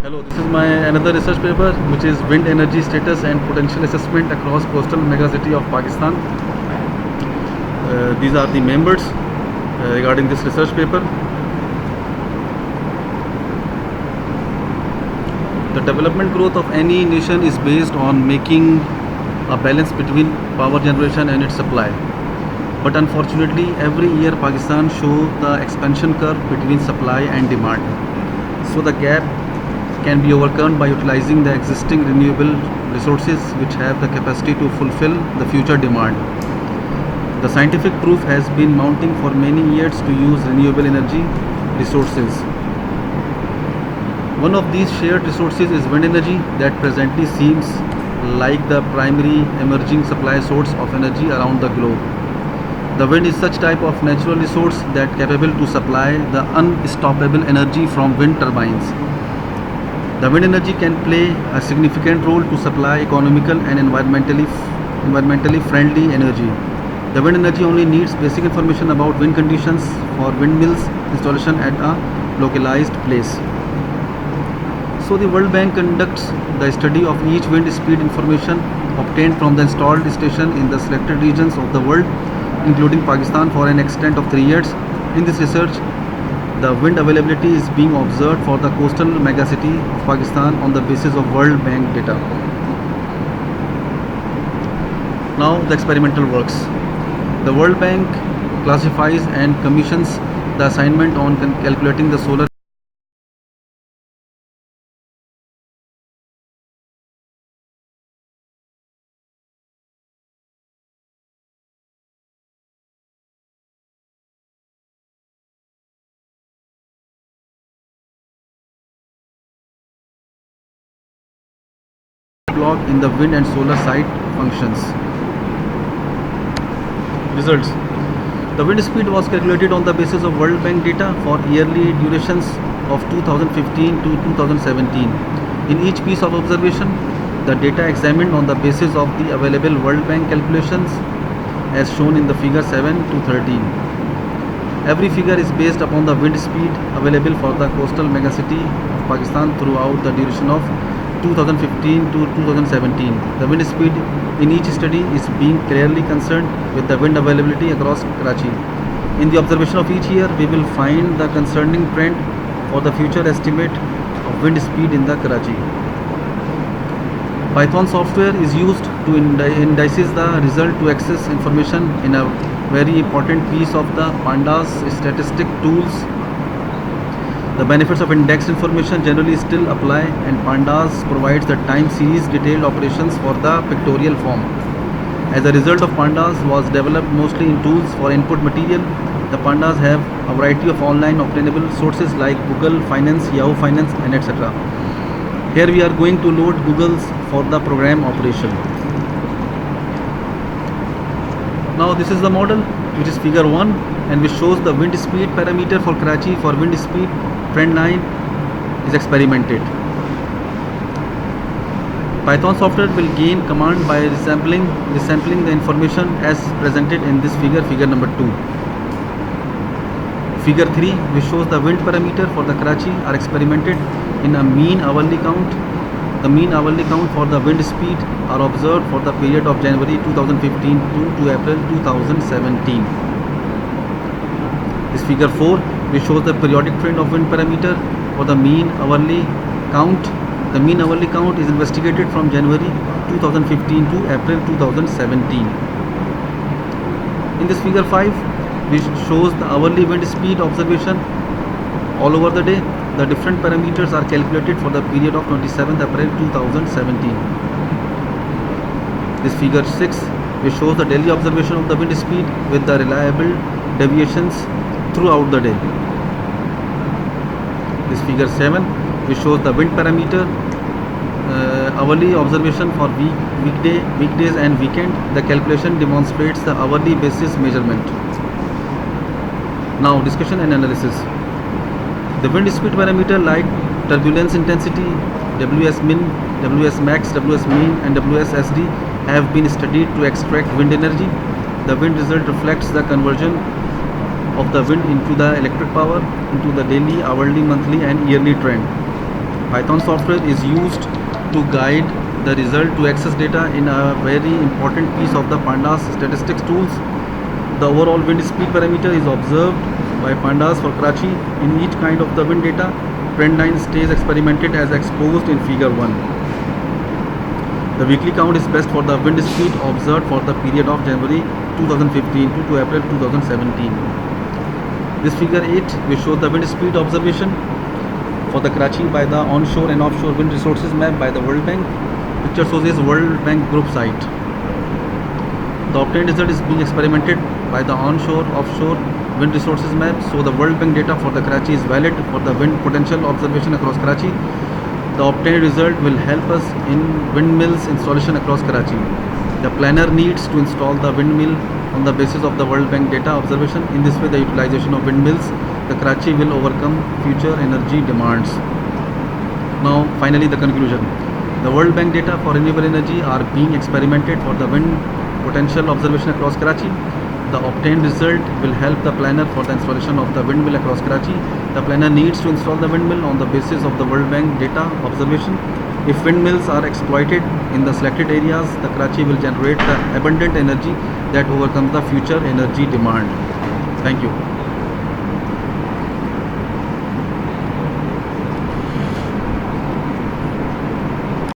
Hello, this is my another research paper which is wind energy status and potential assessment across coastal megacity of Pakistan. These are the members regarding this research paper. The development growth of any nation is based on making a balance between power generation and its supply. But unfortunately, every year Pakistan shows the expansion curve between supply and demand. So the gap can be overcome by utilizing the existing renewable resources which have the capacity to fulfill the future demand. The scientific proof has been mounting for many years to use renewable energy resources. One of these shared resources is wind energy that presently seems like the primary emerging supply source of energy around the globe. The wind is such type of natural resource that capable to supply the unstoppable energy from wind turbines. The wind energy can play a significant role to supply economical and environmentally friendly energy. The wind energy only needs basic information about wind conditions for windmills installation at a localized place. So the World Bank conducts the study of each wind speed information obtained from the installed station in the selected regions of the world, including Pakistan, for an extent of 3 years. In this research, the wind availability is being observed for the coastal megacity of Pakistan on the basis of World Bank data. Now the experimental works. The World Bank classifies and commissions the assignment on calculating the solar block in the wind and solar site functions. Results. The wind speed was calculated on the basis of World Bank data for yearly durations of 2015 to 2017. In each piece of observation, the data examined on the basis of the available World Bank calculations as shown in the figure 7 to 13. Every figure is based upon the wind speed available for the coastal megacity of Pakistan throughout the duration of 2015 to 2017. The wind speed in each study is being clearly concerned with the wind availability across Karachi. In the observation of each year, we will find the concerning trend for the future estimate of wind speed in the Karachi. Python software is used to indices the result to access information in a very important piece of the pandas statistic tools. The benefits of indexed information generally still apply, and pandas provides the time series detailed operations for the pictorial form. As a result of pandas was developed mostly in tools for input material. The pandas have a variety of online obtainable sources like Google Finance, Yahoo Finance, and etc. Here we are going to load Google's for the program operation. Now this is the model, which is figure 1, and which shows the wind speed parameter for Karachi. For wind speed, trend line is experimented. Python software will gain command by resampling the information as presented in this figure, figure number 2. Figure 3, which shows the wind parameter for the Karachi, are experimented in a mean hourly count. The mean hourly count for the wind speed are observed for the period of January 2015 to April 2017. This figure 4, which shows the periodic trend of wind parameter for the mean hourly count. The mean hourly count is investigated from January 2015 to April 2017. In this figure 5, which shows the hourly wind speed observation all over the day, the different parameters are calculated for the period of 27th April 2017. This figure 6, which shows the daily observation of the wind speed with the reliable deviations throughout the day. This figure 7, which shows the wind parameter hourly observation for weekdays and weekend. The calculation demonstrates the hourly basis measurement. Now discussion and analysis. The wind speed parameter like turbulence intensity, WS min, WS max, WS mean, and WSSD have been studied to extract wind energy. The wind result reflects the conversion of the wind into the electric power into the daily, hourly, monthly, and yearly trend. Python software is used to guide the result to access data in a very important piece of the Pandas statistics tools. The overall wind speed parameter is observed by Pandas for Karachi. In each kind of the wind data, trendline stays experimented as exposed in figure 1. The weekly count is best for the wind speed observed for the period of January 2015 to April 2017. This figure 8 will show the wind speed observation for the Karachi by the onshore and offshore wind resources map by the World Bank. Picture shows this World Bank group site. The obtained result is being experimented by the onshore offshore wind resources map, so the World Bank data for the Karachi is valid for the wind potential observation across Karachi. The obtained result will help us in windmills installation across Karachi. The planner needs to install the windmill on the basis of the World Bank data observation. In this way, the utilization of windmills, the Karachi will overcome future energy demands. Now, finally, the conclusion. The World Bank data for renewable energy are being experimented for the wind potential observation across Karachi. The obtained result will help the planner for the installation of the windmill across Karachi. The planner needs to install the windmill on the basis of the World Bank data observation. If windmills are exploited in the selected areas, the Karachi will generate the abundant energy that overcomes the future energy demand. Thank you.